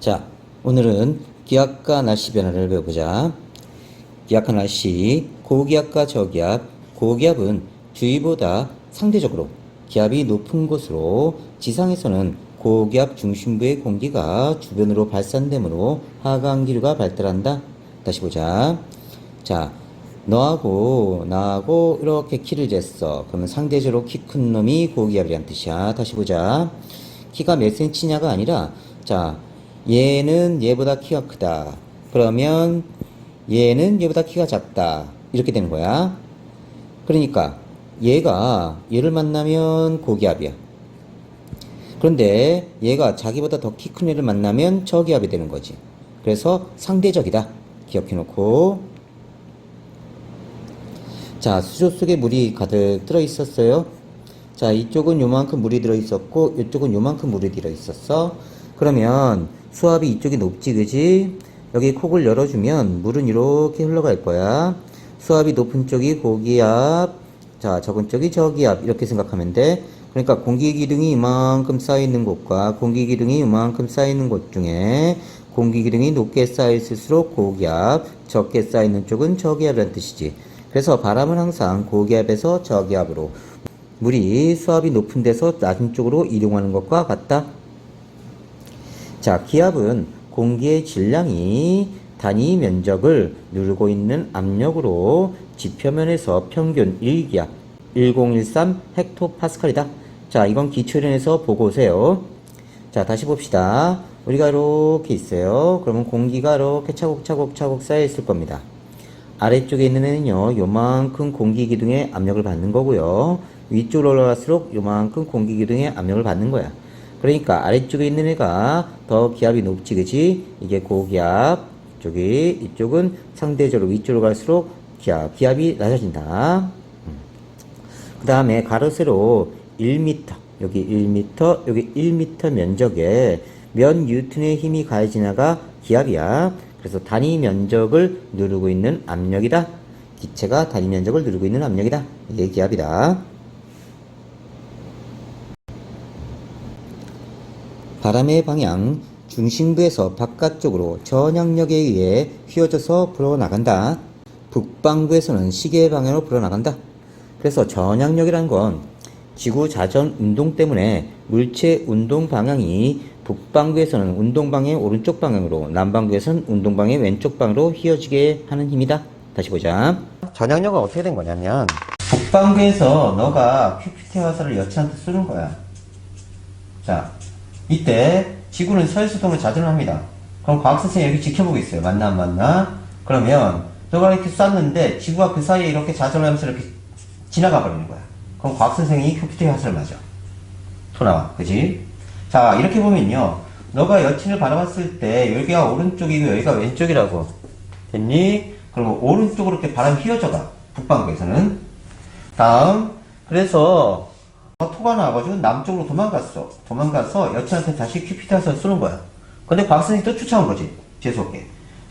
자, 오늘은 기압과 날씨 변화를 배워보자. 기압과 날씨, 고기압과 저기압. 고기압은 주위보다 상대적으로 기압이 높은 곳으로 지상에서는 고기압 중심부의 공기가 주변으로 발산되므로 하강기류가 발달한다. 다시 보자. 자, 너하고 나하고 이렇게 키를 쟀어. 그러면 상대적으로 키 큰 놈이 고기압이란 뜻이야. 다시 보자. 키가 몇 센치냐가 아니라, 자, 얘는 얘보다 키가 크다. 그러면 얘는 얘보다 키가 작다. 이렇게 되는 거야. 그러니까 얘가 얘를 만나면 고기압이야. 그런데 얘가 자기보다 더 키 큰 애를 만나면 저기압이 되는 거지. 그래서 상대적이다. 기억해 놓고. 자, 수조 속에 물이 가득 들어 있었어요. 자, 이쪽은 요만큼 물이 들어 있었고 이쪽은 요만큼 물이 들어 있었어. 그러면 수압이 이쪽이 높지, 그지? 여기 콕을 열어주면 물은 이렇게 흘러갈 거야. 수압이 높은 쪽이 고기압, 자, 적은 쪽이 저기압, 이렇게 생각하면 돼. 그러니까 공기기둥이 이만큼 쌓여있는 곳과 공기기둥이 이만큼 쌓여있는 곳 중에 공기기둥이 높게 쌓여있을수록 고기압, 적게 쌓여있는 쪽은 저기압이라는 뜻이지. 그래서 바람은 항상 고기압에서 저기압으로, 물이 수압이 높은 데서 낮은 쪽으로 이동하는 것과 같다. 자, 기압은 공기의 질량이 단위 면적을 누르고 있는 압력으로 지표면에서 평균 1기압 1013 헥토파스칼이다. 자, 이건 기초련에서 보고 오세요. 자, 다시 봅시다. 우리가 이렇게 있어요. 그러면 공기가 이렇게 차곡차곡 쌓여 있을 겁니다. 아래쪽에 있는 애는요, 요만큼 공기기둥의 압력을 받는 거고요. 위쪽으로 올라갈수록 요만큼 공기기둥의 압력을 받는 거야. 그러니까 아래쪽에 있는 애가 더 기압이 높지, 그치? 이게 고기압, 이쪽은 상대적으로 위쪽으로 갈수록 기압이 낮아진다. 그 다음에 가로 세로 1m, 여기 1m, 여기 1m 면적에 몇 뉴턴의 힘이 가해지냐가 기압이야. 그래서 단위 면적을 누르고 있는 압력이다. 기체가 단위 면적을 누르고 있는 압력이다. 이게 기압이다. 바람의 방향, 중심부에서 바깥쪽으로 전향력에 의해 휘어져서 불어나간다. 북방구에서는 시계 방향으로 불어나간다. 그래서 전향력이란 건 지구 자전 운동 때문에 물체 운동 방향이 북방구에서는 운동 방향의 오른쪽 방향으로, 남방구에서는 운동 방향의 왼쪽 방향으로 휘어지게 하는 힘이다. 다시 보자. 전향력은 어떻게 된 거냐면, 북방구에서 너가 큐피트 화살을 여친한테 쏘는 거야. 자, 이때 지구는 서해수동을 자전을 합니다. 그럼 과학선생님이 여기 지켜보고 있어요. 맞나 안 맞나? 그러면 너가 이렇게 쐈는데 지구가 그 사이에 이렇게 자전을 하면서 이렇게 지나가 버리는 거야. 그럼 과학선생님이 큐피트의 화살을 맞아. 토 나와. 그지? 자, 이렇게 보면요, 너가 여친을 바라봤을 때 여기가 오른쪽이고 여기가 왼쪽이라고 됐니? 그리고 오른쪽으로 이렇게 바람이 휘어져가. 북방구에서는. 다음, 그래서 토가 나와가지고 남쪽으로 도망가서 여친한테 다시 큐피트 화살을 쏘는 거야. 근데 곽선생이 또 쫓아온 거지. 재수없게.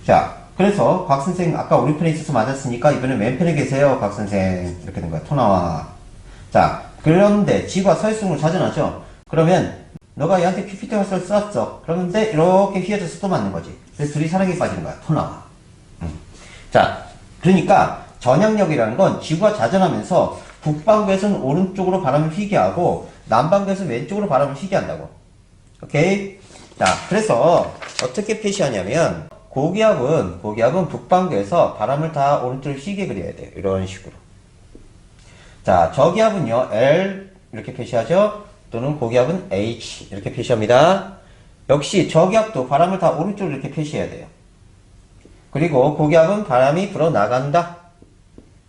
자, 그래서 곽선생 아까 오른편에 있어서 맞았으니까 이번엔 왼편에 계세요, 곽선생. 이렇게 된 거야. 토 나와. 자, 그런데 지구가 서해수동으로 자전하죠. 그러면 너가 얘한테 큐피트 화살을 쐈어. 그런데 이렇게 휘어져서 또 맞는 거지. 그래서 둘이 사랑에 빠지는 거야. 토 나와. 자, 그러니까 전향력이라는 건 지구가 자전하면서 북방구에서는 오른쪽으로 바람을 휘게 하고 남방구에서는 왼쪽으로 바람을 휘게 한다고. 오케이? 자, 그래서 어떻게 표시하냐면 고기압은 북방구에서 바람을 다 오른쪽으로 휘게 그려야 돼요. 이런 식으로. 자, 저기압은요, L 이렇게 표시하죠. 또는 고기압은 H 이렇게 표시합니다. 역시 저기압도 바람을 다 오른쪽으로 이렇게 표시해야 돼요. 그리고 고기압은 바람이 불어 나간다.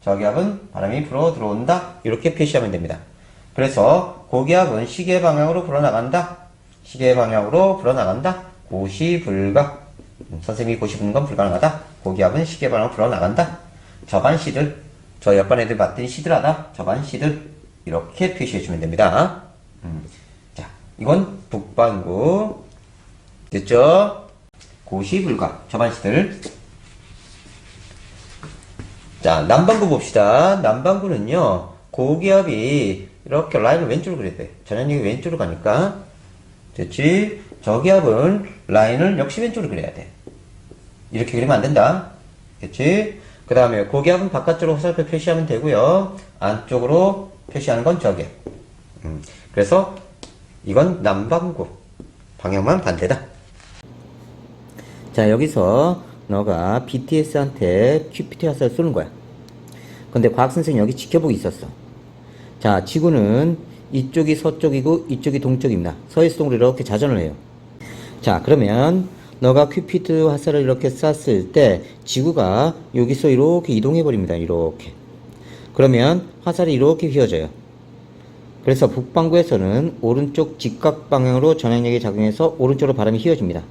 저기압은 바람이 불어 들어온다. 이렇게 표시하면 됩니다. 그래서 고기압은 시계 방향으로 불어나간다. 시계 방향으로 불어나간다. 고시불가. 선생님이 고시부는 건 불가능하다. 고기압은 시계 방향으로 불어나간다. 저반시들, 저 옆반 애들 봤더니 시들하다. 저반시들. 이렇게 표시해주면 됩니다. 자, 이건 북반구. 됐죠? 고시불가. 저반시들. 자, 남반구 봅시다. 남반구는요, 고기압이 이렇게 라인을 왼쪽으로 그려야 돼. 전향력이 왼쪽으로 가니까. 됐지? 저기압은 라인을 역시 왼쪽으로 그려야 돼. 이렇게 그리면 안 된다. 그치? 그 다음에 고기압은 바깥쪽으로 화살표 표시하면 되고요. 안쪽으로 표시하는 건 저기압. 그래서 이건 남반구. 방향만 반대다. 자, 여기서 너가 BTS한테 QPT 화살을 쏘는 거야. 근데 과학선생님이 여기 지켜보고 있었어. 자, 지구는 이쪽이 서쪽이고 이쪽이 동쪽입니다. 서에서 동으로 이렇게 자전을 해요. 자, 그러면 너가 큐피드 화살을 이렇게 쐈을 때 지구가 여기서 이렇게 이동해 버립니다. 이렇게. 그러면 화살이 이렇게 휘어져요. 그래서 북반구에서는 오른쪽 직각 방향으로 전향력이 작용해서 오른쪽으로 바람이 휘어집니다.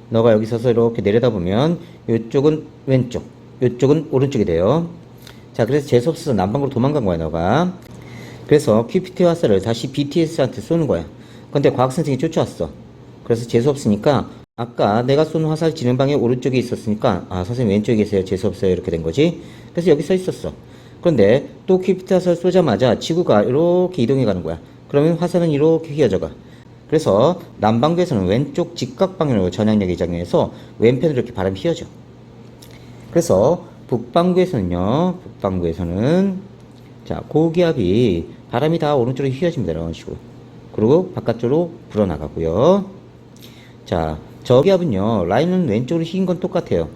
너가 여기 서서 이렇게 내려다보면 이쪽은 왼쪽, 이쪽은 오른쪽이 돼요. 자, 그래서 재수없어서 남반구로 도망간 거야, 너가. 그래서 QPT 화살을 다시 BTS한테 쏘는 거야. 근데 과학선생님이 쫓아왔어. 그래서 재수없으니까 아까 내가 쏜 화살 지는 방향 오른쪽에 있었으니까 선생님 왼쪽에 계세요. 재수없어요. 이렇게 된 거지. 그래서 여기 서 있었어. 그런데 또 QPT 화살 쏘자마자 지구가 이렇게 이동해 가는 거야. 그러면 화살은 이렇게 휘어져 가. 그래서 남반구에서는 왼쪽 직각 방향으로 전향력이 작용해서 왼편으로 이렇게 바람이 휘어져. 그래서 북반구에서는요. 자, 고기압이 바람이 다 오른쪽으로 휘어집니다. 이런 식으로. 그리고 바깥쪽으로 불어나가고요. 자, 저기압은요. 라인은 왼쪽으로 휘인 건 똑같아요.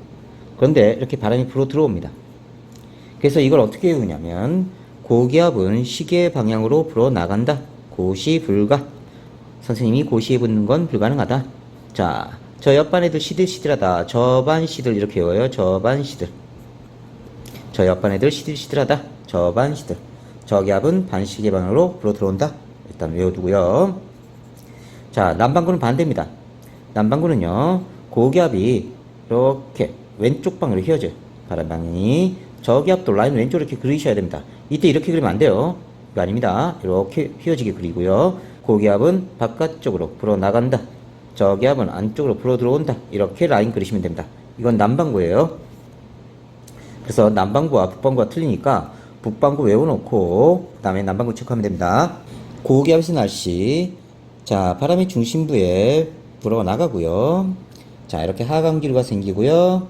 그런데 이렇게 바람이 불어 들어옵니다. 그래서 이걸 어떻게 외우냐면 고기압은 시계 방향으로 불어나간다. 고시 불가. 선생님이 고시에 붙는 건 불가능하다. 자, 저 옆반 애들 시들시들하다. 저반 시들 이렇게 외워요. 저반 시들. 저 옆반 애들 시들시들하다. 저반 시들. 저기압은 반시계 방향으로 불어 들어온다. 일단 외워두고요. 자, 남반구는 반대입니다. 남반구는요. 고기압이 이렇게 왼쪽 방향으로 휘어져요. 바람 방향이. 저기압도 라인 왼쪽으로 이렇게 그리셔야 됩니다. 이때 이렇게 그리면 안 돼요. 이거 아닙니다. 이렇게 휘어지게 그리고요. 고기압은 바깥쪽으로 불어나간다. 저기압은 안쪽으로 불어 들어온다. 이렇게 라인 그리시면 됩니다. 이건 남반구예요. 그래서 남반구와 북반구가 틀리니까 북반구 외워놓고 그 다음에 남반구 체크하면 됩니다. 고기압에서 날씨. 자, 바람이 중심부에 불어나가고요. 자, 이렇게 하강기류가 생기고요.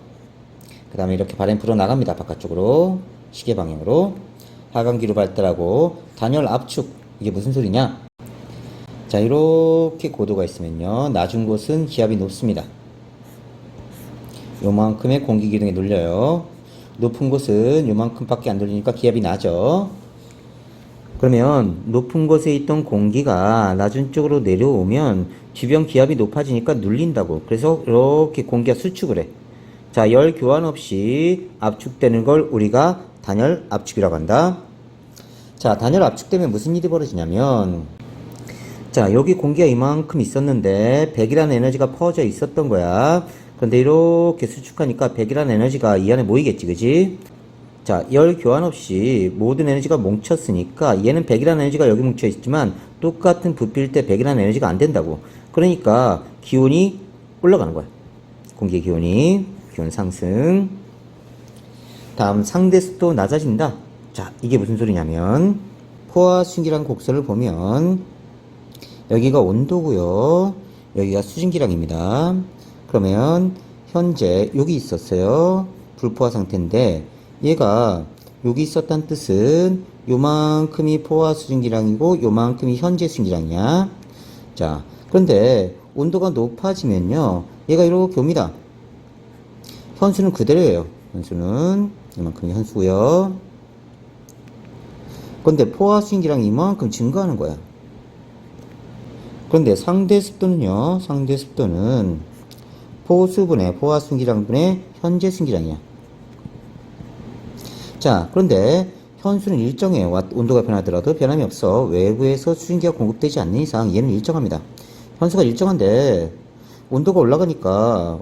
그 다음에 이렇게 바람이 불어나갑니다. 바깥쪽으로. 시계 방향으로. 하강기류 발달하고 단열 압축. 이게 무슨 소리냐? 자, 이렇게 고도가 있으면요. 낮은 곳은 기압이 높습니다. 요만큼의 공기 기둥에 눌려요. 높은 곳은 요만큼밖에 안 눌리니까 기압이 나죠. 그러면 높은 곳에 있던 공기가 낮은 쪽으로 내려오면 주변 기압이 높아지니까 눌린다고. 그래서 이렇게 공기가 수축을 해. 자, 열 교환 없이 압축되는 걸 우리가 단열 압축이라고 한다. 자, 단열 압축되면 무슨 일이 벌어지냐면, 자, 여기 공기가 이만큼 있었는데 100이라는 에너지가 퍼져 있었던 거야. 그런데 이렇게 수축하니까 100이라는 에너지가 이 안에 모이겠지, 그지? 자, 열 교환 없이 모든 에너지가 뭉쳤으니까 얘는 100이라는 에너지가 여기 뭉쳐 있지만 똑같은 부피일 때 100이라는 에너지가 안 된다고. 그러니까 기온이 올라가는 거야. 공기의 기온 상승. 다음 상대 습도 낮아진다. 자, 이게 무슨 소리냐면 포화수증기랑 곡선을 보면 여기가 온도고요. 여기가 수증기량입니다. 그러면 현재 여기 있었어요. 불포화 상태인데 얘가 여기 있었다는 뜻은 요만큼이 포화 수증기량이고 요만큼이 현재 수증기량이야. 자, 그런데 온도가 높아지면요. 얘가 이렇게 옵니다. 현수는 그대로예요. 현수는 이만큼이 현수고요. 그런데 포화 수증기량이 이만큼 증가하는 거야. 그런데 상대 습도는요. 상대 습도는 포수분의 포화 수증기량분의 현재 수증기량이야. 자, 그런데 현수는 일정해요. 온도가 변하더라도 변함이 없어. 외부에서 수증기가 공급되지 않는 이상 얘는 일정합니다. 현수가 일정한데 온도가 올라가니까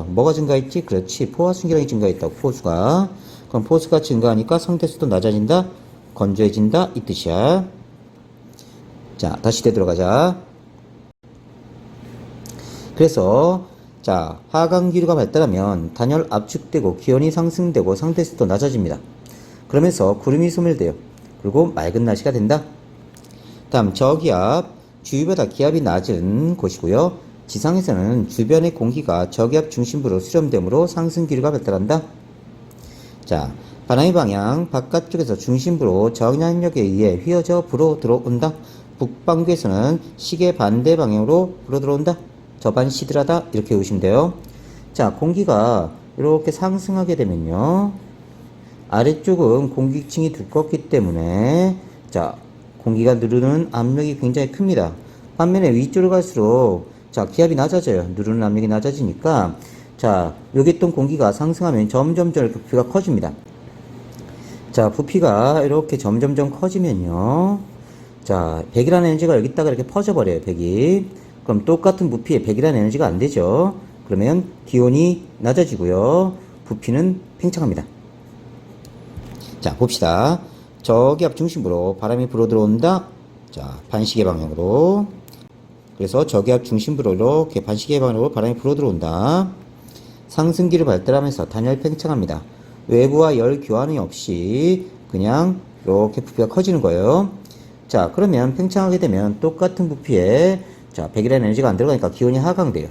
뭐가 증가했지? 그렇지. 포화 수증기량이 증가했다고. 포수가. 그럼 포수가 증가하니까 상대수도 낮아진다. 건조해진다. 이 뜻이야. 자, 다시 되돌아가자. 그래서 자, 하강기류가 발달하면 단열 압축되고 기온이 상승되고 상대수도 낮아집니다. 그러면서 구름이 소멸돼요. 그리고 맑은 날씨가 된다. 다음 저기압, 주위보다 기압이 낮은 곳이고요. 지상에서는 주변의 공기가 저기압 중심부로 수렴되므로 상승 기류가 발달한다. 자, 바람의 방향 바깥쪽에서 중심부로 저항력에 의해 휘어져 불어 들어온다. 북반구에서는 시계 반대 방향으로 불어 들어온다. 저반시들하다 이렇게 보시면 돼요. 자, 공기가 이렇게 상승하게 되면요, 아래쪽은 공기층이 두껍기 때문에 자, 공기가 누르는 압력이 굉장히 큽니다. 반면에 위쪽으로 갈수록 자, 기압이 낮아져요. 누르는 압력이 낮아지니까 자, 여기 있던 공기가 상승하면 점점 이렇게 부피가 커집니다. 자, 부피가 이렇게 점점 커지면요, 자, 100이라는 에너지가 여기다가 이렇게 퍼져버려요. 100이. 그럼 똑같은 부피에 100이라는 에너지가 안 되죠. 그러면 기온이 낮아지고요, 부피는 팽창합니다. 자, 봅시다. 저기압 중심부로 바람이 불어 들어온다. 자, 반시계 방향으로. 그래서 저기압 중심부로 이렇게 반시계 방향으로 바람이 불어 들어온다. 상승기를 발달하면서 단열 팽창합니다. 외부와 열 교환이 없이 그냥 이렇게 부피가 커지는 거예요. 자, 그러면 팽창하게 되면 똑같은 부피에 자, 100이라는 에너지가 안 들어가니까 기온이 하강돼요.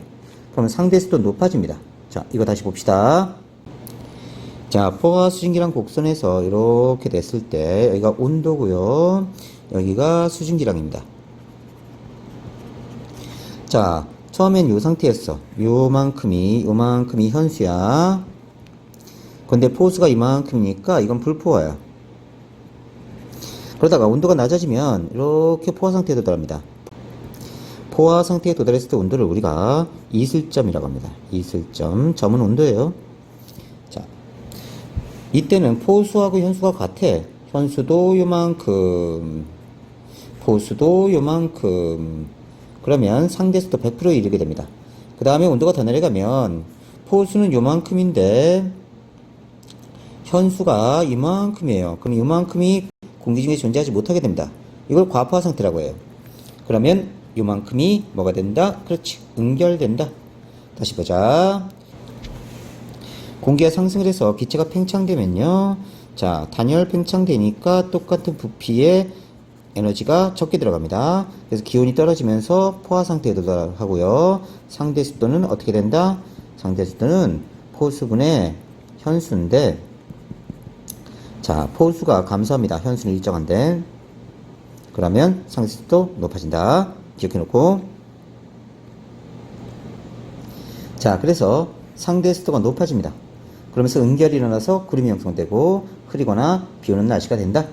그러면 상대 습도 높아집니다. 자, 이거 다시 봅시다. 자, 포화 수증기랑 곡선에서 이렇게 됐을 때 여기가 온도고요, 여기가 수증기량입니다. 자, 처음엔 요 상태였어. 요만큼이 현수야. 근데 포수가 이만큼이니까 이건 불포화야. 그러다가 온도가 낮아지면 이렇게 포화 상태에 도달합니다. 포화 상태에 도달했을 때 온도를 우리가 이슬점이라고 합니다. 이슬점, 점은 온도예요. 자, 이때는 포수하고 현수가 같아. 현수도 요만큼, 포수도 요만큼. 그러면 상대수도 100%에 이르게 됩니다. 그 다음에 온도가 더 내려가면 포수는 요만큼인데 현수가 이만큼이에요. 그럼 이만큼이 공기 중에 존재하지 못하게 됩니다. 이걸 과포화 상태라고 해요. 그러면 요만큼이 뭐가 된다? 그렇지, 응결된다. 다시 보자. 공기가 상승을 해서 기체가 팽창되면요, 자, 단열 팽창되니까 똑같은 부피에 에너지가 적게 들어갑니다. 그래서 기온이 떨어지면서 포화 상태에 도달하고요. 상대 습도는 어떻게 된다? 상대 습도는 포수분의 현수인데, 자, 포수가 감소합니다. 현수는 일정한데. 그러면 상대 습도 높아진다. 기억해 놓고. 자, 그래서 상대 습도가 높아집니다. 그러면서 응결이 일어나서 구름이 형성되고 흐리거나 비 오는 날씨가 된다.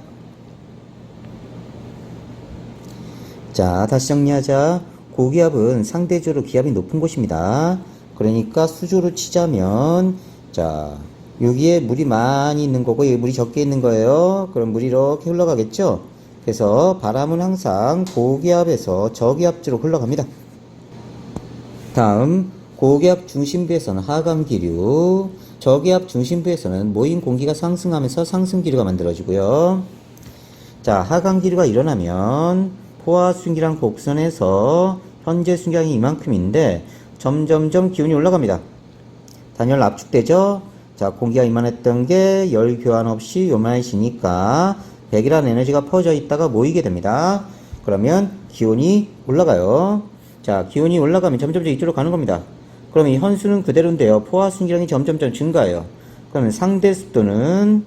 자, 다시 정리하자. 고기압은 상대적으로 기압이 높은 곳입니다. 그러니까 수조로 치자면, 자, 여기에 물이 많이 있는 거고 여기 물이 적게 있는 거예요. 그럼 물이 이렇게 흘러가겠죠. 그래서 바람은 항상 고기압에서 저기압으로 흘러갑니다. 다음, 고기압 중심부에서는 하강기류, 저기압 중심부에서는 모인 공기가 상승하면서 상승기류가 만들어지고요. 자, 하강기류가 일어나면 포화 수증기랑 곡선에서 현재 수증기량이 이만큼인데 점점점 기온이 올라갑니다. 단열 압축되죠? 자, 공기가 이만했던 게 열 교환 없이 요만해지니까 100이라는 에너지가 퍼져 있다가 모이게 됩니다. 그러면 기온이 올라가요. 자, 기온이 올라가면 점점 이쪽으로 가는 겁니다. 그러면 이 현수는 그대로인데요, 포화 수증기량이 점점점 증가해요. 그러면 상대 습도는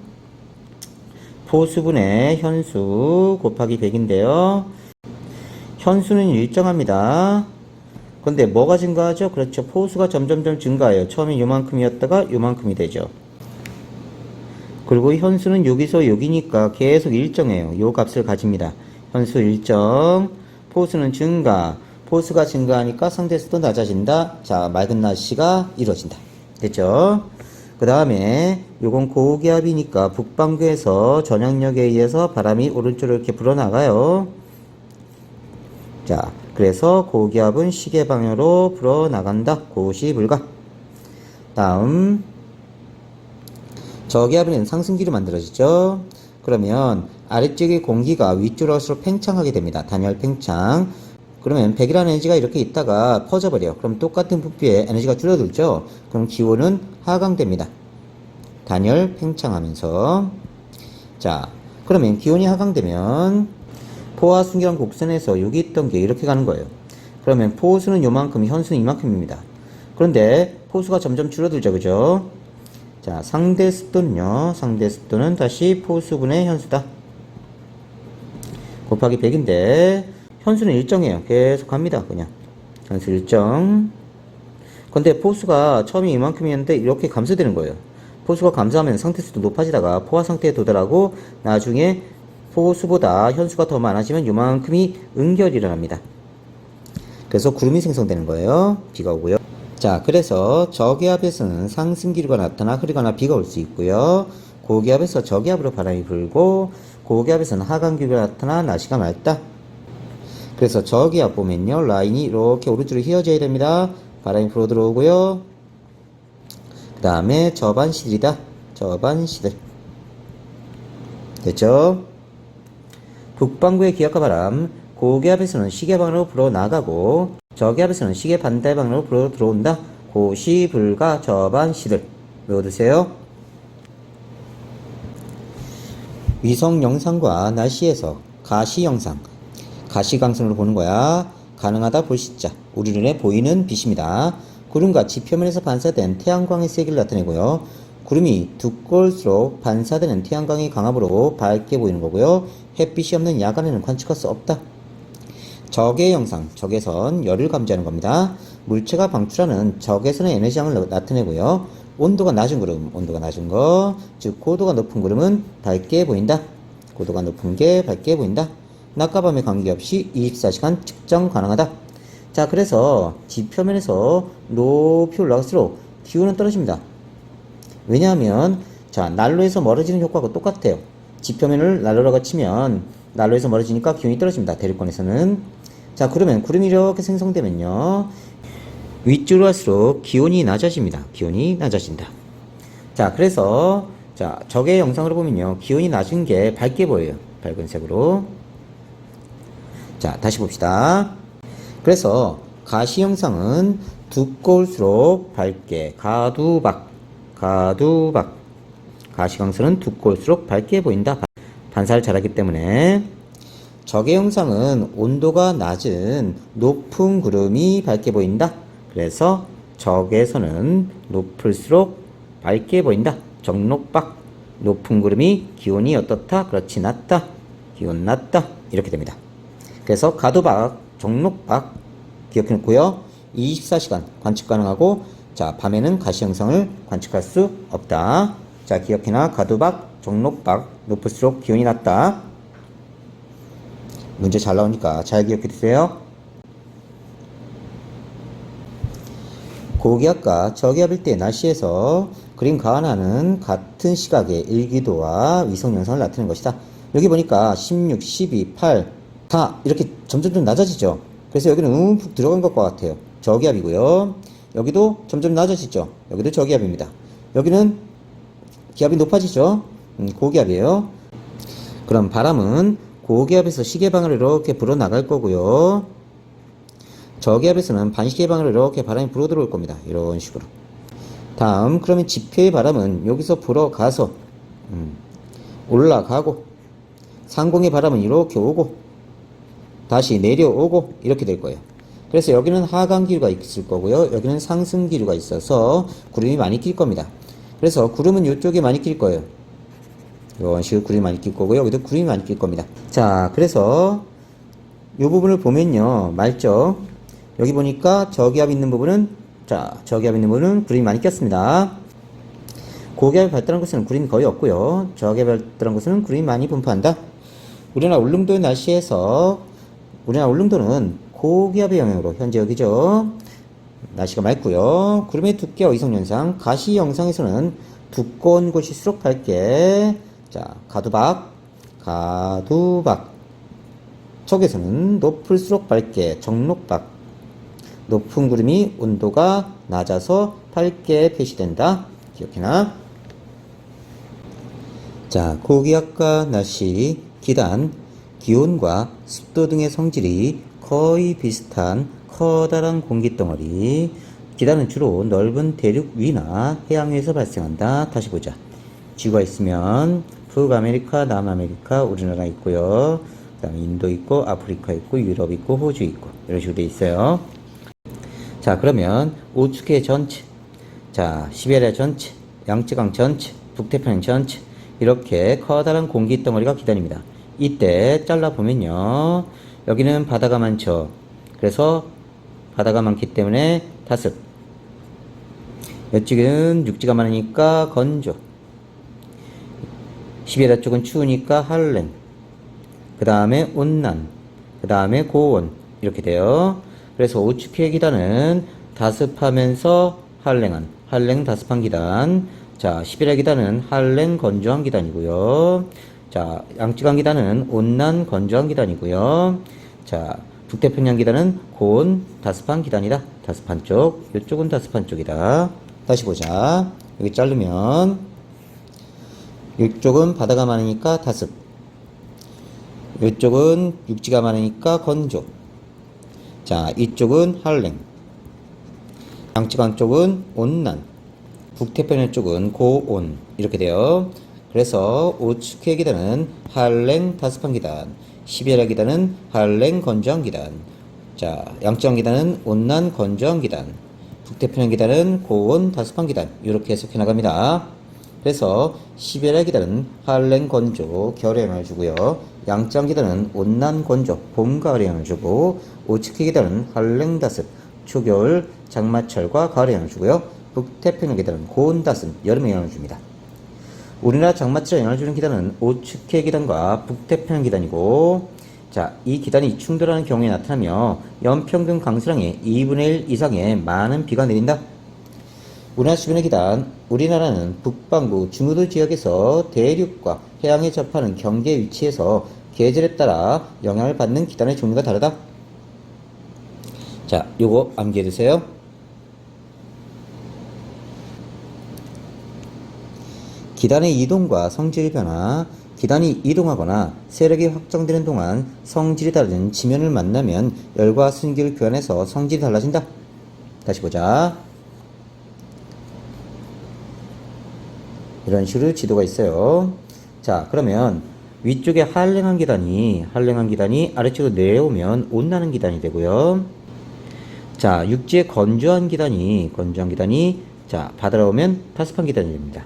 포수분의 현수 곱하기 100인데요. 현수는 일정합니다. 근데 뭐가 증가하죠? 그렇죠. 포수가 점점점 증가해요. 처음에 요만큼이었다가 요만큼이 되죠. 그리고 현수는 여기서 여기니까 계속 일정해요. 요 값을 가집니다. 현수 일정, 포수는 증가, 포수가 증가하니까 상대수도 낮아진다. 자, 맑은 날씨가 이루어진다. 됐죠? 그 다음에 요건 고기압이니까 북반구에서 전향력에 의해서 바람이 오른쪽으로 이렇게 불어나가요. 자, 그래서 고기압은 시계 방향으로 불어나간다. 고시 불가. 다음, 저기압은 상승기로 만들어지죠. 그러면 아래쪽의 공기가 위쪽으로 갈수록 팽창하게 됩니다. 단열 팽창. 그러면 100이라는 에너지가 이렇게 있다가 퍼져버려요. 그럼 똑같은 부피에 에너지가 줄어들죠. 그럼 기온은 하강됩니다. 단열 팽창하면서. 자, 그러면 기온이 하강되면 포화 수증기랑 곡선에서 여기 있던 게 이렇게 가는 거예요. 그러면 포수는 요만큼, 현수는 이만큼입니다. 그런데 포수가 점점 줄어들죠, 그죠? 자, 상대 습도는요, 상대 습도는 다시 포수분의 현수다. 곱하기 100인데, 현수는 일정이에요. 계속 갑니다, 그냥. 현수 일정. 근데 포수가 처음에 이만큼이었는데, 이렇게 감소되는 거예요. 포수가 감소하면 상태 습도 높아지다가 포화 상태에 도달하고, 나중에 포수보다 현수가 더 많아지면 요만큼이 응결이 일어납니다. 그래서 구름이 생성되는 거예요. 비가 오고요. 자, 그래서 저기압에서는 상승기류가 나타나 흐리거나 비가 올 수 있고요. 고기압에서 저기압으로 바람이 불고, 고기압에서는 하강기류가 나타나 날씨가 맑다. 그래서 저기압 보면요, 라인이 이렇게 오른쪽으로 휘어져야 됩니다. 바람이 불어 들어오고요. 그 다음에 저반시들이다. 저반시들. 됐죠? 북반구의 기압과 바람, 고기압에서는 시계 방향으로 불어 나가고, 저기압에서는 시계 반대 방향으로 불어 들어온다. 고시, 불가, 저반, 시들. 외워두세요. 위성 영상과 날씨에서 가시 영상, 가시광선으로 보는 거야. 가능하다 볼시자, 우리 눈에 보이는 빛입니다. 구름과 지표면에서 반사된 태양광의 세기를 나타내고요. 구름이 두꺼울수록 반사되는 태양광의 강함으로 밝게 보이는 거고요. 햇빛이 없는 야간에는 관측할 수 없다. 적의 영상, 적외선, 열을 감지하는 겁니다. 물체가 방출하는 적외선의 에너지량을 나타내고요. 온도가 낮은 구름, 온도가 낮은 거, 즉 고도가 높은 구름은 밝게 보인다. 고도가 높은 게 밝게 보인다. 낮과 밤에 관계없이 24시간 측정 가능하다. 자, 그래서 지표면에서 높이 올라갈수록 기온은 떨어집니다. 왜냐하면 자, 난로에서 멀어지는 효과가 똑같아요. 지표면을 난로라고 치면 난로에서 멀어지니까 기온이 떨어집니다. 대륙권에서는. 자, 그러면 구름이 이렇게 생성되면요, 위쪽으로 갈수록 기온이 낮아집니다. 기온이 낮아진다. 자, 그래서 자, 적의 영상으로 보면요, 기온이 낮은 게 밝게 보여요. 밝은 색으로. 자, 다시 봅시다. 그래서 가시 영상은 두꺼울수록 밝게, 가두박, 가두박. 가시광선은 두꺼울수록 밝게 보인다. 반사를 잘하기 때문에. 적의 영상은 온도가 낮은 높은 구름이 밝게 보인다. 그래서 적외선은 높을수록 밝게 보인다. 적록박. 높은 구름이 기온이 어떻다? 그렇지, 낮다. 기온 낮다. 이렇게 됩니다. 그래서 가두박, 적록박 기억해 놓고요. 24시간 관측 가능하고, 자, 밤에는 가시 영상을 관측할 수 없다. 자, 기억해놔. 가두박, 적록박, 높을수록 기온이 낮다. 문제 잘 나오니까 잘 기억해 두세요. 고기압과 저기압일 때 날씨에서 그림 가하나는 같은 시각의 일기도와 위성 영상을 나타내는 것이다. 여기 보니까 16, 12, 8, 4 이렇게 점점 낮아지죠. 그래서 여기는 움푹 들어간 것 같아요. 저기압이고요. 여기도 점점 낮아지죠. 여기도 저기압입니다. 여기는 기압이 높아지죠. 고기압이에요. 그럼 바람은 고기압에서 시계 방향으로 이렇게 불어 나갈 거고요. 저기압에서는 반시계 방향으로 이렇게 바람이 불어 들어올 겁니다. 이런 식으로. 다음, 그러면 지표의 바람은 여기서 불어가서 올라가고, 상공의 바람은 이렇게 오고 다시 내려오고 이렇게 될 거예요. 그래서 여기는 하강 기류가 있을 거고요. 여기는 상승 기류가 있어서 구름이 많이 낄 겁니다. 그래서 구름은 이쪽에 많이 낄 거예요. 이런 식으로 구름이 많이 낄 거고요. 여기도 구름이 많이 낄 겁니다. 자, 그래서 이 부분을 보면요, 맑죠? 여기 보니까 저기압 있는 부분은, 자, 저기압 있는 부분은 구름이 많이 꼈습니다. 고기압이 발달한 곳에는 구름이 거의 없고요. 저기압이 발달한 곳에는 구름이 많이 분포한다. 우리나라 울릉도의 날씨에서, 우리나라 울릉도는 고기압의 영향으로 현재 여기죠. 날씨가 맑고요. 구름의 두께와 위성 현상, 가시 영상에서는 두꺼운 곳일수록 밝게, 자, 가두박, 가두박. 적에서는 높을수록 밝게, 적록박. 높은 구름이 온도가 낮아서 밝게 표시된다. 기억해놔. 자, 고기압과 날씨, 기단, 기온과 습도 등의 성질이 거의 비슷한 커다란 공기덩어리. 기단은 주로 넓은 대륙 위나 해양 위에서 발생한다. 다시 보자. 지구가 있으면 북아메리카, 남아메리카, 우리나라 있고요. 그다음에 인도 있고, 아프리카 있고, 유럽 있고, 호주 있고, 이런 식으로 돼 있어요. 자, 그러면 오츠케 전체, 자, 시베리아 전체, 양쯔강 전체, 북태평양 전체, 이렇게 커다란 공기 덩어리가 기단입니다. 이때 잘라보면요, 여기는 바다가 많죠. 그래서 바다가 많기 때문에 다습, 이쪽은 육지가 많으니까 건조, 시베리아 쪽은 추우니까 한랭, 그 다음에 온난, 그 다음에 고온, 이렇게 돼요. 그래서 오츠케 기단은 다습하면서 한랭 다습한 기단. 자, 시베리아 기단은 한랭 건조한 기단이고요. 자, 양쯔강 기단은 온난 건조한 기단이고요. 자, 북태평양 기단은 고온 다습한 기단이다. 다습한 쪽, 이쪽은 다습한 쪽이다. 다시 보자. 여기 자르면 이쪽은 바다가 많으니까 다습, 이쪽은 육지가 많으니까 건조. 자, 이쪽은 한랭, 양쯔강 쪽은 온난, 북태평양 쪽은 고온, 이렇게 돼요. 그래서 오츠케 기단은 한랭 다습한 기단, 시베리아 기단은 한랭 건조한 기단, 자, 양쯔강 기단은 온난 건조한 기단, 북태평양 기단은 고온 다습한 기단, 이렇게 해석해 나갑니다. 그래서 시베리아 기단은 한랭 건조, 겨울에 영향을 주고요. 양쯔강 기단은 온난 건조, 봄, 가을에 영향을 주고, 오츠케 기단은 한랭 다습, 초겨울, 장마철과 가을에 영향을 주고요. 북태평양 기단은 고온 다습, 여름에 영향을 줍니다. 우리나라 장마철에 영향을 주는 기단은 오츠케 기단과 북태평양 기단이고, 자, 이 기단이 충돌하는 경우에 나타나며 연평균 강수량의 2분의 1 이상의 많은 비가 내린다. 우리나라 주변의 기단, 우리나라는 북반구 중우도 지역에서 대륙과 해양에 접하는 경계 위치에서 계절에 따라 영향을 받는 기단의 종류가 다르다. 자, 요거 암기해두세요. 기단의 이동과 성질 변화, 기단이 이동하거나 세력이 확정되는 동안 성질이 다른 지면을 만나면 열과 순기를 교환해서 성질이 달라진다. 다시 보자. 이런 식으로 지도가 있어요. 자, 그러면 위쪽에 한랭한 기단이 아래쪽으로 내려오면 온나는 기단이 되고요. 자, 육지에 건조한 기단이 자, 바다로 오면 다습한 기단이 됩니다.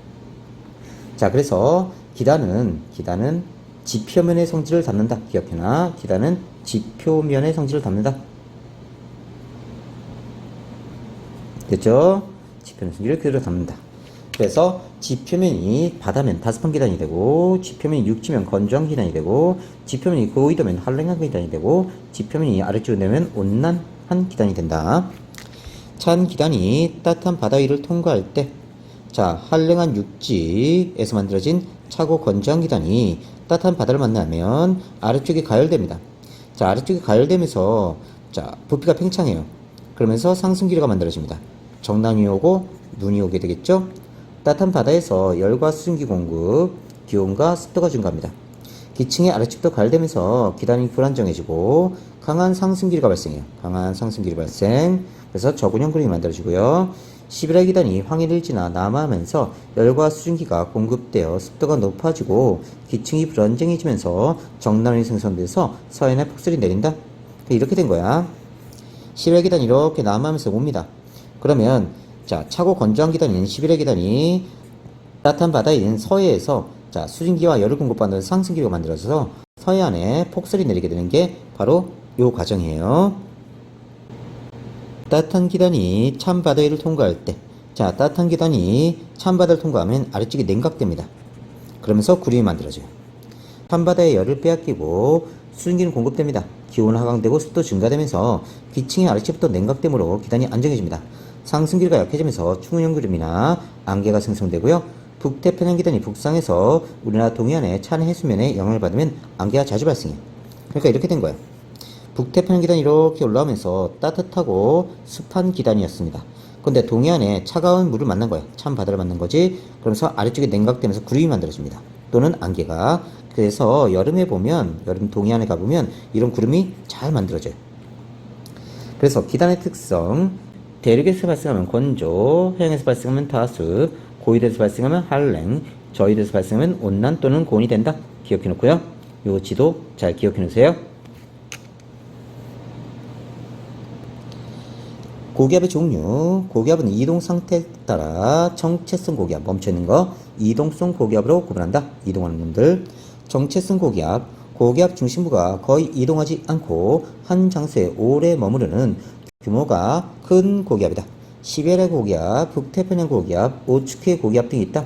자, 그래서 기단은 지표면의 성질을 담는다. 기억해놔. 기단은 지표면의 성질을 담는다. 됐죠? 지표면의 성질을 그대로 담는다. 그래서 지표면이 바다면 다습한 기단이 되고, 지표면이 육지면 건조한 기단이 되고, 지표면이 고위도면 한랭한 기단이 되고, 지표면이 아래쪽으로 내면 온난한 기단이 된다. 찬 기단이 따뜻한 바다 위를 통과할 때, 자, 한랭한 육지에서 만들어진 차고 건조한 기단이 따뜻한 바다를 만나면 아래쪽이 가열됩니다. 자, 아래쪽이 가열되면서, 자, 부피가 팽창해요. 그러면서 상승기류가 만들어집니다. 정난이 오고 눈이 오게 되겠죠? 따뜻한 바다에서 열과 수증기 공급, 기온과 습도가 증가합니다. 기층의 아래쪽도 가열되면서 기단이 불안정해지고 강한 상승기류가 발생해요. 강한 상승기류 발생. 그래서 저군형 그림이 만들어지고요. 시베리아 기단이 황해를 지나 남하하면서 열과 수증기가 공급되어 습도가 높아지고 기층이 불안정해지면서 정난이 생성돼서 서해안에 폭설이 내린다. 이렇게 된 거야. 시베리아 기단이 이렇게 남하하면서 옵니다. 그러면 자, 차고 건조한 기단인 시베리아 기단이 따뜻한 바다에 있는 서해에서 자, 수증기와 열을 공급받는 상승기류가 만들어져서 서해안에 폭설이 내리게 되는 게 바로 요 과정이에요. 따뜻한 기단이 찬 바다 위를 통과할 때, 자, 따뜻한 기단이 찬 바다를 통과하면 아래쪽이 냉각됩니다. 그러면서 구름이 만들어져요. 찬 바다의 열을 빼앗기고 수증기는 공급됩니다. 기온은 하강되고 습도 증가되면서 기층의 아래쪽부터 냉각됨으로 기단이 안정해집니다. 상승기류가 약해지면서 충은형 구름이나 안개가 생성되고요. 북태평양 기단이 북상해서 우리나라 동해안의 찬 해수면에 영향을 받으면 안개가 자주 발생해요. 그러니까 이렇게 된 거예요. 북태평양 기단이 이렇게 올라오면서 따뜻하고 습한 기단이었습니다. 근데 동해안에 차가운 물을 만난 거예요. 찬 바다를 만난 거지. 그러면서 아래쪽에 냉각되면서 구름이 만들어집니다. 또는 안개가. 그래서 여름에 보면, 여름 동해안에 가보면 이런 구름이 잘 만들어져요. 그래서 기단의 특성, 대륙에서 발생하면 건조, 해양에서 발생하면 다습, 고위도에서 발생하면 한랭, 저위도에서 발생하면 온난 또는 고온이 된다. 기억해 놓고요. 요 지도 잘 기억해 놓으세요. 고기압의 종류, 고기압은 이동 상태에 따라 정체성 고기압, 멈춰있는 거, 이동성 고기압으로 구분한다. 이동하는 놈들. 정체성 고기압, 고기압 중심부가 거의 이동하지 않고 한 장소에 오래 머무르는 규모가 큰 고기압이다. 시베리아 고기압, 북태평양 고기압, 오츠케 고기압 등이 있다.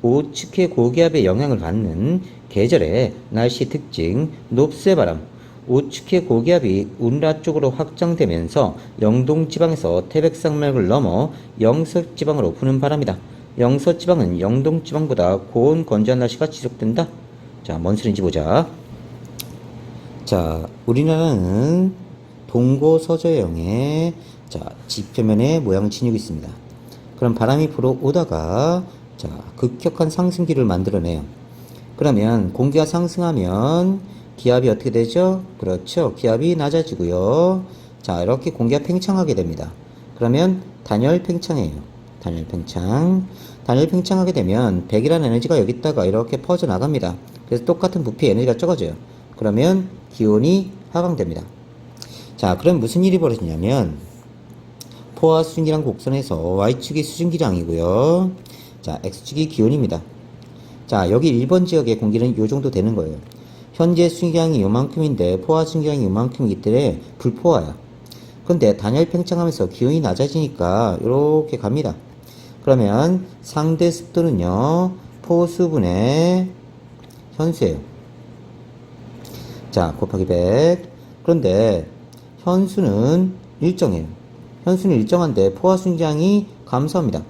오츠케 고기압의 영향을 받는 계절의 날씨 특징, 높새바람. 오츠케 고기압이 운라 쪽으로 확장되면서 영동지방에서 태백산맥을 넘어 영서지방으로 부는 바람이다. 영서지방은 영동지방보다 고온 건조한 날씨가 지속된다. 자, 뭔 소리인지 보자. 자, 우리나라는 동고서저형의 지표면에 모양을 지니고 있습니다. 그럼 바람이 불어오다가 급격한 상승기를 만들어내요. 그러면 공기가 상승하면 기압이 어떻게 되죠? 그렇죠. 기압이 낮아지고요. 자, 이렇게 공기가 팽창하게 됩니다. 그러면 단열 팽창이에요. 단열 팽창. 단열 팽창하게 되면 백이라는 에너지가 여기다가 이렇게 퍼져나갑니다. 그래서 똑같은 부피의 에너지가 적어져요. 그러면 기온이 하강됩니다. 자, 그럼 무슨 일이 벌어지냐면 포화 수증기량 곡선에서 Y축이 수증기량이고요. 자, X축이 기온입니다. 자, 여기 1번 지역의 공기는 요 정도 되는 거예요. 현재 수증기량이 요만큼인데 포화 수증기량이 요만큼이기 때문에 불포화야. 근데 단열 팽창하면서 기온이 낮아지니까 이렇게 갑니다. 그러면 상대 습도는요, 포수분의 현수예요. 자, 곱하기 100. 그런데 현수는 일정해요. 현수는 일정한데 포화 수증기량이 감소합니다.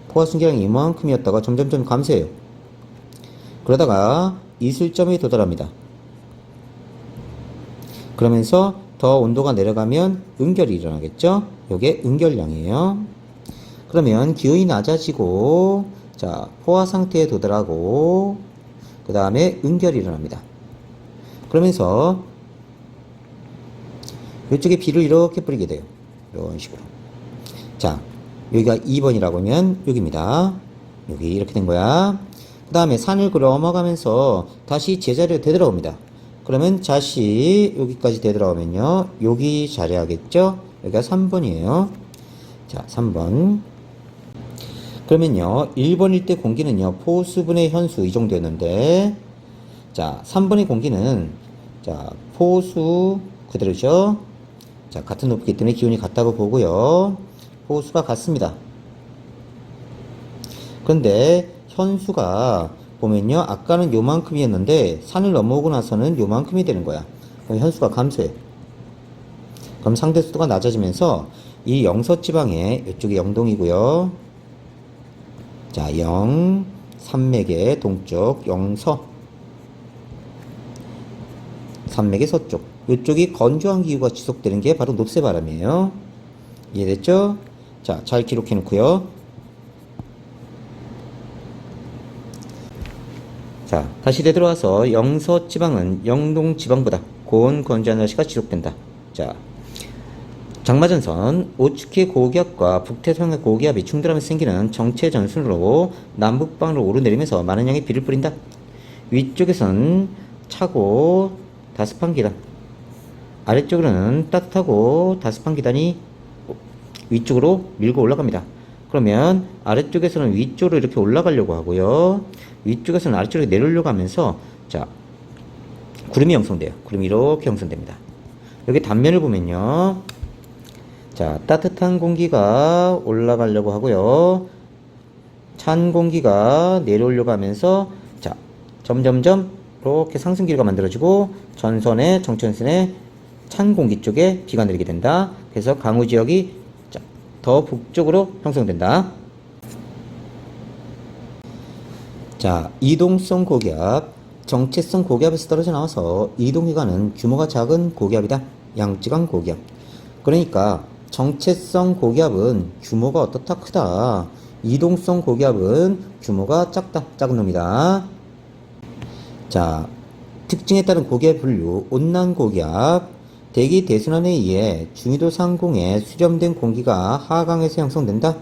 포화 수증기량이 이만큼이었다가 점점점 감소해요. 그러다가 이슬점에 도달합니다. 그러면서 더 온도가 내려가면 응결이 일어나겠죠? 요게 응결량이에요. 그러면 기온이 낮아지고, 자, 포화 상태에 도달하고, 그 다음에 응결이 일어납니다. 그러면서 이쪽에 비를 이렇게 뿌리게 돼요. 이런 식으로. 자, 여기가 2번이라고 하면 여기입니다. 여기 이렇게 된 거야. 그 다음에 산을 넘어가면서 다시 제자리로 되돌아옵니다. 그러면 다시 여기까지 되돌아오면요, 여기 자리하겠죠? 여기가 3번이에요. 자, 3번. 그러면요, 1번일 때 공기는요, 포수분의 현수 이 정도였는데, 자, 3번의 공기는, 자, 포수 그대로죠? 자, 같은 높이기 때문에 기온이 같다고 보고요. 포수가 같습니다. 그런데 현수가 보면요, 아까는 요만큼이었는데 산을 넘어오고 나서는 요만큼이 되는 거야. 그럼 현수가 감소해. 그럼 상대 습도가 낮아지면서 이 영서지방에, 이쪽이 영동이고요. 자, 산맥의 동쪽 영서, 산맥의 서쪽, 이쪽이 건조한 기후가 지속되는 게 바로 높새바람이에요. 이해됐죠? 자, 잘 기록해 놓고요. 자, 다시 되돌아와서 영서지방은 영동지방보다 고온 건조한 날씨가 지속된다. 자, 장마전선, 오츠케 고기압과 북태평양 고기압이 충돌하면서 생기는 정체 전선으로 남북방으로 오르내리면서 많은 양의 비를 뿌린다. 위쪽에선 차고 다습한 기단, 아래쪽으로는 따뜻하고 다습한 기단이 위쪽으로 밀고 올라갑니다. 그러면 아래쪽에서는 위쪽으로 이렇게 올라가려고 하고요, 위쪽에서는 아래쪽으로 내려오려고 하면서, 자, 구름이 형성돼요. 구름이 이렇게 형성됩니다. 여기 단면을 보면요, 자, 따뜻한 공기가 올라가려고 하고요, 찬 공기가 내려오려고 하면서, 자, 점점점 이렇게 상승기류가 만들어지고 전선의 정체선의 찬 공기 쪽에 비가 내리게 된다. 그래서 강우 지역이 더 북쪽으로 형성된다. 자, 이동성 고기압, 정체성 고기압에서 떨어져 나와서 이동이 가는 규모가 작은 고기압이다. 양쯔강 고기압. 그러니까 정체성 고기압은 규모가 어떻다? 크다. 이동성 고기압은 규모가 작다. 작은 놈이다. 자, 특징에 따른 고기압 분류, 온난 고기압. 대기 대순환에 의해 중위도 상공에 수렴된 공기가 하강해서 형성된다.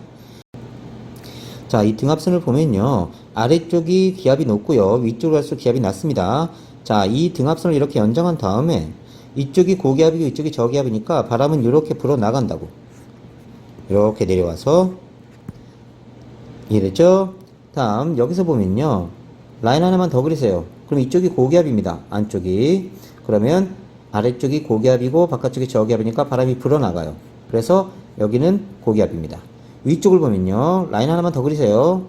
자, 자, 이 등압선을 보면요. 아래쪽이 기압이 높고요. 위쪽으로 갈수록 기압이 낮습니다. 자, 이 등압선을 이렇게 연장한 다음에 이쪽이 고기압이고 이쪽이 저기압이니까 바람은 이렇게 불어 나간다고. 이렇게 내려와서 이해됐죠? 다음 여기서 보면요. 라인 하나만 더 그리세요. 그럼 이쪽이 고기압입니다. 안쪽이. 그러면 아래쪽이 고기압이고 바깥쪽이 저기압이니까 바람이 불어나가요. 그래서 여기는 고기압입니다. 위쪽을 보면요. 라인 하나만 더 그리세요.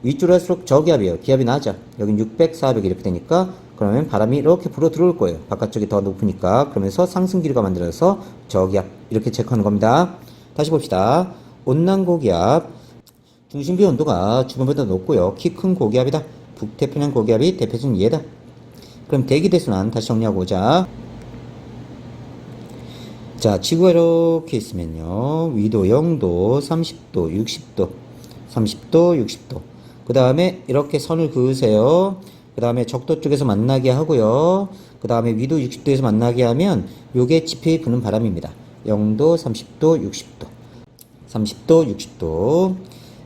위쪽으로 할수록 저기압이에요. 기압이 낮아. 여긴 600, 400 이렇게 되니까 그러면 바람이 이렇게 불어 들어올 거예요. 바깥쪽이 더 높으니까. 그러면서 상승 기류가 만들어서 저기압 이렇게 체크하는 겁니다. 다시 봅시다. 온난 고기압. 중심비 온도가 주변보다 높고요. 키 큰 고기압이다. 북태평양 고기압이 대표적인 예다. 그럼 대기대순환 다시 정리하고 오자. 자, 지구가 이렇게 있으면요. 위도 0도, 30도, 60도, 30도, 60도. 그 다음에 이렇게 선을 그으세요. 그 다음에 적도 쪽에서 만나게 하고요. 그 다음에 위도 60도에서 만나게 하면 요게 지표에 부는 바람입니다. 0도, 30도, 60도. 30도, 60도.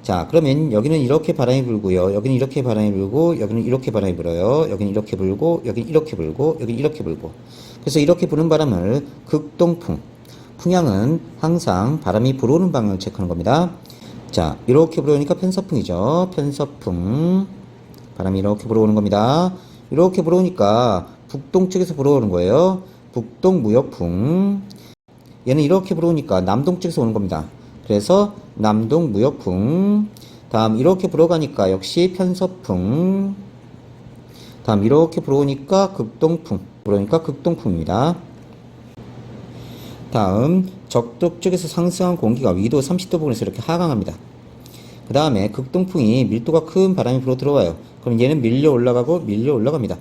자, 그러면 여기는 이렇게 바람이 불고요. 여기는 이렇게 바람이 불고, 여기는 이렇게 바람이 불어요. 여기는 이렇게 불고, 여기는 이렇게 불고, 여기는 이렇게 불고. 그래서 이렇게 부는 바람을 극동풍. 풍향은 항상 바람이 불어오는 방향을 체크하는 겁니다. 자, 이렇게 불어오니까 편서풍이죠. 편서풍. 바람이 이렇게 불어오는 겁니다. 이렇게 불어오니까 북동쪽에서 불어오는 거예요. 북동무역풍. 얘는 이렇게 불어오니까 남동쪽에서 오는 겁니다. 그래서 남동무역풍. 다음 이렇게 불어가니까 역시 편서풍. 다음 이렇게 불어오니까 극동풍. 불어오니까 극동풍입니다. 다음 적도 쪽에서 상승한 공기가 위도 30도 부근에서 이렇게 하강합니다. 그 다음에 극동풍이 밀도가 큰 바람이 불어 들어와요. 그럼 얘는 밀려 올라가고 밀려 올라갑니다.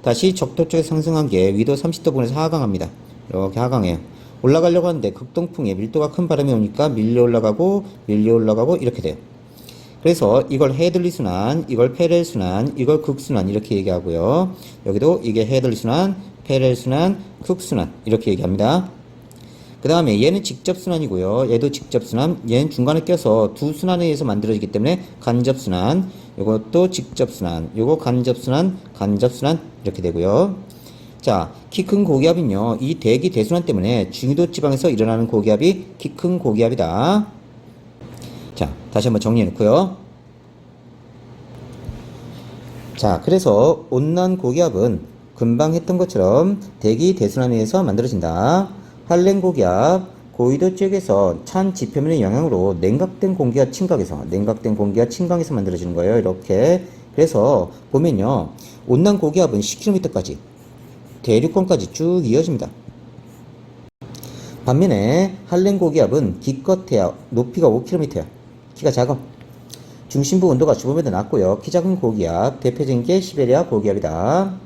다시 적도 쪽에서 상승한 게 위도 30도 부근에서 하강합니다. 이렇게 하강해요. 올라가려고 하는데 극동풍에 밀도가 큰 바람이 오니까 밀려 올라가고 밀려 올라가고 이렇게 돼요. 그래서 이걸 헤들리 순환, 이걸 페렐 순환, 이걸 극순환 이렇게 얘기하고요. 여기도 이게 헤들리 순환, 페렐 순환, 극순환 이렇게 얘기합니다. 그 다음에 얘는 직접순환이고요. 얘도 직접순환, 얘는 중간에 껴서 두 순환에 의해서 만들어지기 때문에 간접순환, 요것도 직접순환, 요거 간접순환, 간접순환 이렇게 되고요. 자, 키 큰 고기압은요, 이 대기 대순환 때문에 중위도 지방에서 일어나는 고기압이 키 큰 고기압이다. 자, 다시 한번 정리해 놓고요. 자, 그래서 온난 고기압은 금방 했던 것처럼 대기 대순환에 의해서 만들어진다. 한랭 고기압, 고위도 쪽에서 찬 지표면의 영향으로 냉각된 공기가 침강해서 만들어지는 거예요. 이렇게. 그래서 보면요, 온난 고기압은 10km까지 대륙권까지 쭉 이어집니다. 반면에 한랭 고기압은 기껏해야 높이가 5km야. 키가 작아. 중심부 온도가 주변보다 낮고요. 키 작은 고기압, 대표적인 게 시베리아 고기압이다.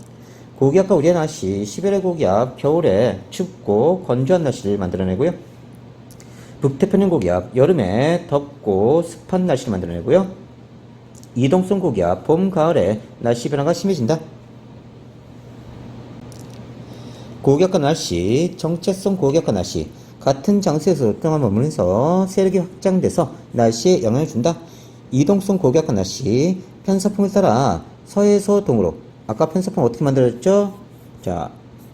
고기압과 우리의 날씨, 시베리아 고기압, 겨울에 춥고 건조한 날씨를 만들어내고요. 북태평양 고기압, 여름에 덥고 습한 날씨를 만들어내고요. 이동성 고기압, 봄, 가을에 날씨 변화가 심해진다. 고기압과 날씨, 정체성 고기압과 날씨, 같은 장소에서 오랫동안 머무르면서 세력이 확장돼서 날씨에 영향을 준다. 이동성 고기압과 날씨, 편서풍을 따라 서에서 동으로, 아까 편서풍 어떻게 만들었죠? 자,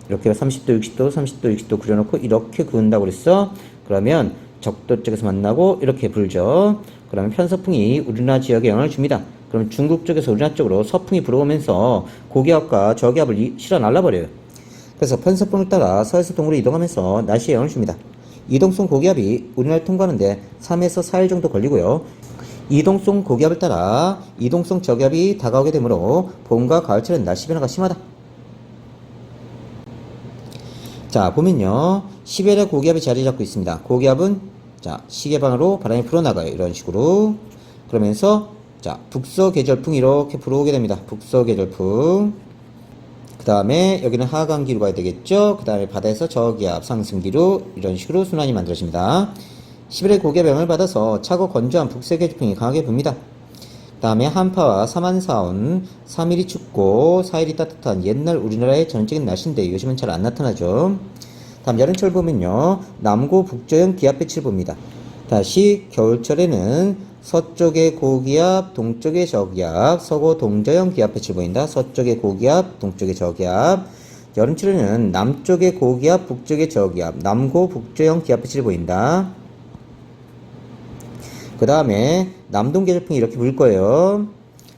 이렇게 30도, 60도, 30도, 60도 그려놓고 이렇게 그은다고 그랬어. 그러면 적도 쪽에서 만나고 이렇게 불죠. 그러면 편서풍이 우리나라 지역에 영향을 줍니다. 그럼 중국 쪽에서 우리나라 쪽으로 서풍이 불어오면서 고기압과 저기압을 실어 날라버려요. 그래서 편서풍을 따라 서에서 동으로 이동하면서 날씨에 영향을 줍니다. 이동성 고기압이 우리나라를 통과하는데 3에서 4일 정도 걸리고요. 이동성 고기압을 따라 이동성 저기압이 다가오게 되므로 봄과 가을철엔 날씨 변화가 심하다. 자, 보면요, 시베리아 고기압이 자리 잡고 있습니다. 고기압은 자, 시계방으로 바람이 불어나가요. 이런 식으로. 그러면서 자, 북서계절풍이 이렇게 불어오게 됩니다. 북서계절풍. 그 다음에 여기는 하강기류가 되겠죠. 그 다음에 바다에서 저기압, 상승기류 이런 식으로 순환이 만들어집니다. 시베리아 고기압의 영향을 받아서 차고 건조한 북서계절풍이 강하게 붑니다. 그 다음에 한파와 사만사온, 3일이 춥고 4일이 따뜻한 옛날 우리나라의 전형적인 날씨인데 요즘은 잘 안 나타나죠. 다음 여름철 보면요, 남고 북저형 기압배치를 봅니다. 다시 겨울철에는 서쪽에 고기압, 동쪽에 저기압, 서고 동저형 기압배치 보인다. 서쪽에 고기압, 동쪽에 저기압. 여름철에는 남쪽에 고기압, 북쪽에 저기압, 남고 북저형 기압배치를 보인다. 그 다음에 남동계절풍이 이렇게 불 거예요.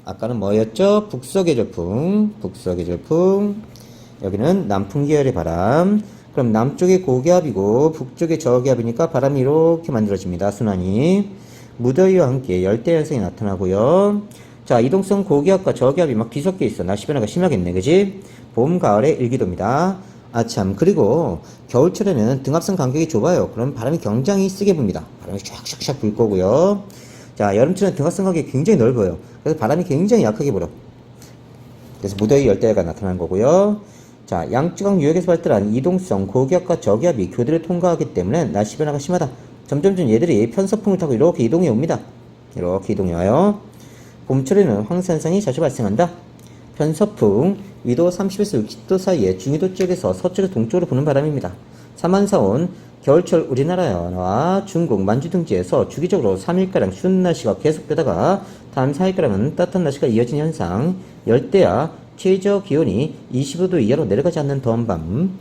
아까는 뭐였죠? 북서계절풍, 북서계절풍. 여기는 남풍 계열의 바람. 그럼 남쪽에 고기압이고 북쪽에 저기압이니까 바람이 이렇게 만들어집니다. 순환이. 무더위와 함께 열대 현상이 나타나고요. 자, 이동성 고기압과 저기압이 막 뒤섞여 있어. 날씨 변화가 심하겠네, 그지? 봄, 가을의 일기도입니다. 아, 참. 그리고 겨울철에는 등압선 간격이 좁아요. 그럼 바람이 굉장히 세게 붑니다. 바람이 쫙쫙쫙 불 거고요. 자, 여름철에는 등압선 간격이 굉장히 넓어요. 그래서 바람이 굉장히 약하게 불어. 그래서 무더위 열대야가 나타나는 거고요. 자, 양쯔강 유역에서 발달한 이동성 고기압과 저기압이 교대를 통과하기 때문에 날씨 변화가 심하다. 점점점 얘들이 편서풍을 타고 이렇게 이동해 옵니다. 이렇게 이동해 와요. 봄철에는 황사현상이 자주 발생한다. 편서풍, 위도 30에서 60도 사이에 중위도 지역에서 서쪽에서 동쪽으로 부는 바람입니다. 사만사온, 겨울철 우리나라와 중국, 만주 등지에서 주기적으로 3일가량 추운 날씨가 계속되다가 다음 4일가량은 따뜻한 날씨가 이어진 현상, 열대야, 최저 기온이 25도 이하로 내려가지 않는 더운 밤,